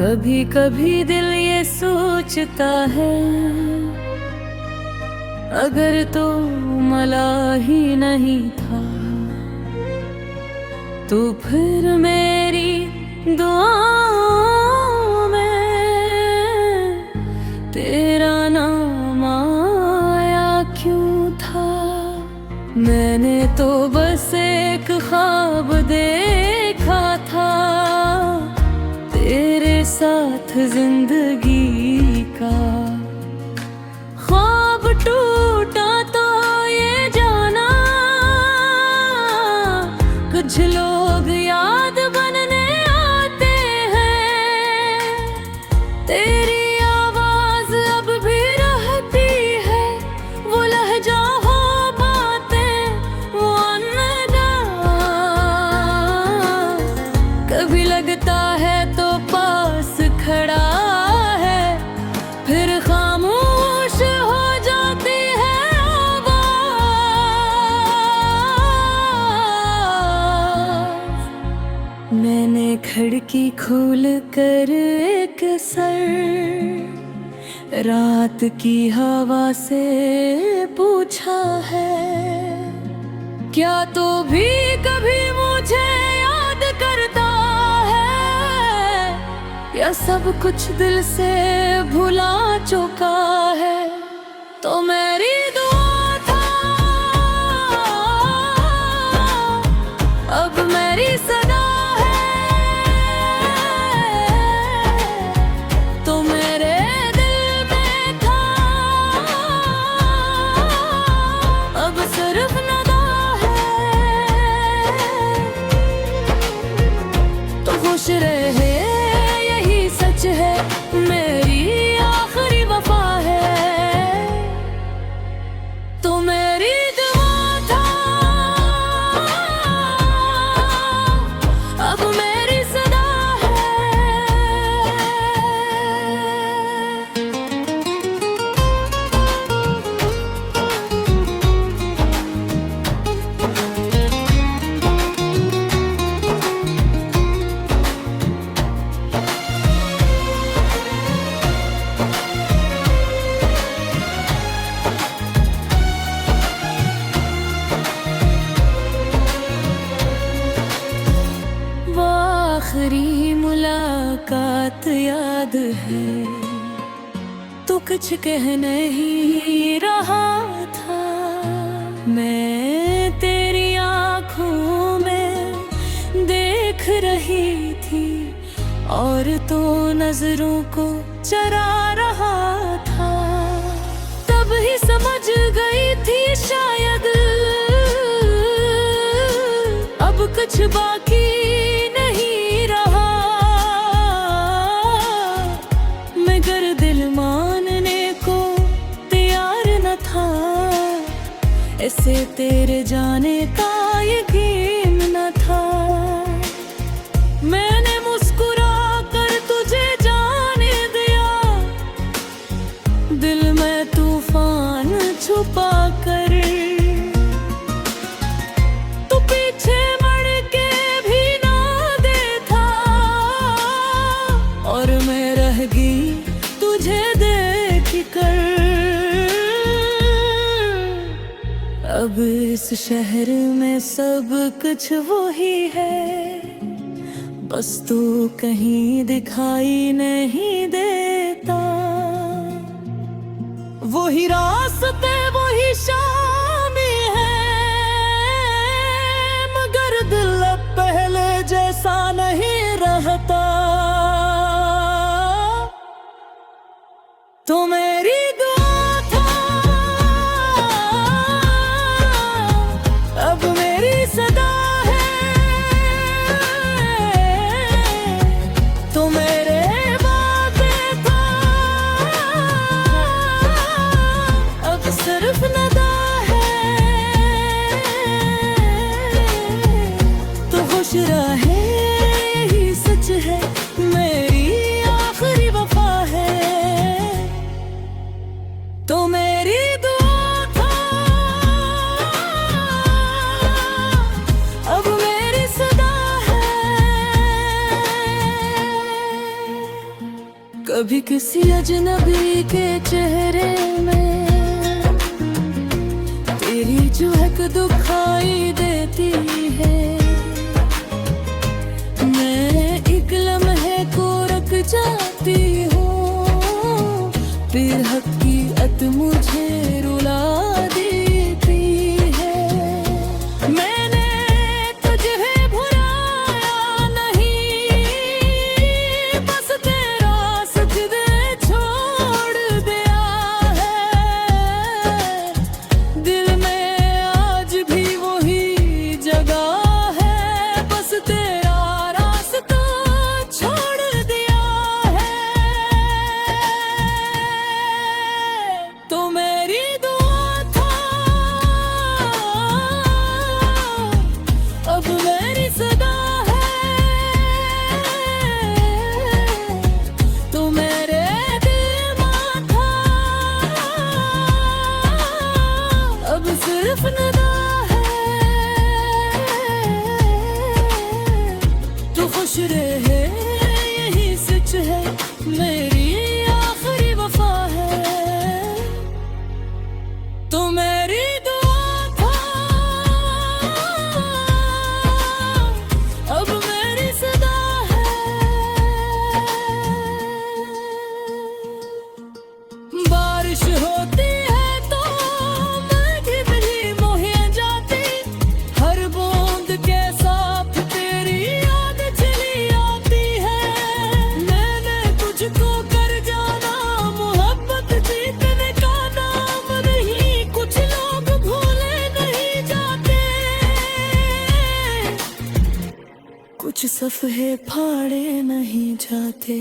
कभी कभी दिल ये सोचता है, अगर तो मला ही नहीं था तो फिर मेरी दुआओं में तेरा नाम आया क्यों था। मैंने तो बस एक ख्वाब देखा था तेरे साथ जिंदगी का। ख्वाब टूटा तो ये जाना कुछ लोग याद बनने आते हैं। तेरी आवाज अब भी रहती है, वो लहजा हो बातें वो अनजान। कभी लगता है तो पास खड़ा है, फिर खामोश हो जाती है आवाज। मैंने खिड़की खोल कर एक सर रात की हवा से पूछा है, क्या तो भी कभी मुझे याद करता है, या सब कुछ दिल से भुला चुका है। तो मेरी दुआ था अब मेरी सदा है, तो मेरे दिल में था अब सिर्फ नदा है। तो खुश रहे यही सच है, मेरी आखिरी वफा है। तो मेरी दुआ था अब मेरी सदा है। वो आखिरी मुलाकात याद है, तो कुछ कह नहीं रहा था। मैं तेरी आँखों में देख रही थी और तो नजरों को चरा रहा था। तब ही समझ गई थी शायद अब कुछ बाकी नहीं रहा, मगर दिल मानने को तैयार न था। ऐसे तेरे जाने का यकीन न था। मैंने मुस्कुरा कर तुझे जाने दिया, दिल में तूफान छुपा कर। तू पीछे मुड़ के भी ना देखा और मैं रह गई तुझे देख कर। अब इस शहर में सब कुछ वही है, बस तू कहीं दिखाई नहीं देता। वही रास्ते वही शामी है, मगर दिल अब पहले जैसा नहीं रहता। तो मेरी दुआ था अब मेरी सदा है, तो मेरे वादे था अब सिर्फ नदा है। तो खुश रहे यही सच है, मेरी आखिरी वफा है। कभी किसी अजनबी के चेहरे में तेरी चहक दुखाई देती है। मैं एक लम्हे को रख जाती हूँ, फिर हकीकत मुझे रुला देती है। मैंने तुझे भुलाया नहीं, बस तेरा सजदे छोड़ दिया है। दिल में आज भी वही जगह है, बस तेरा रास्ता छोड़ दिया है। तो मेरी दुआ था, अब मेरी सदा है। तो मेरे दिल में था, अब सिर्फ नदा है। तू खुश रहे यही सच है, मेरी आखिरी वफा है। तो मेरी दुआ था, अब मेरी सदा है। बारिश होती है तो मैं भी मोहे जाती, हर बूंद के साथ तेरी याद चली आती है। मैंने तुझको कर जाना मोहब्बत जीतने का नाम नहीं, कुछ लोग भूले नहीं जाते, कुछ सफ़े फाड़े नहीं जाते।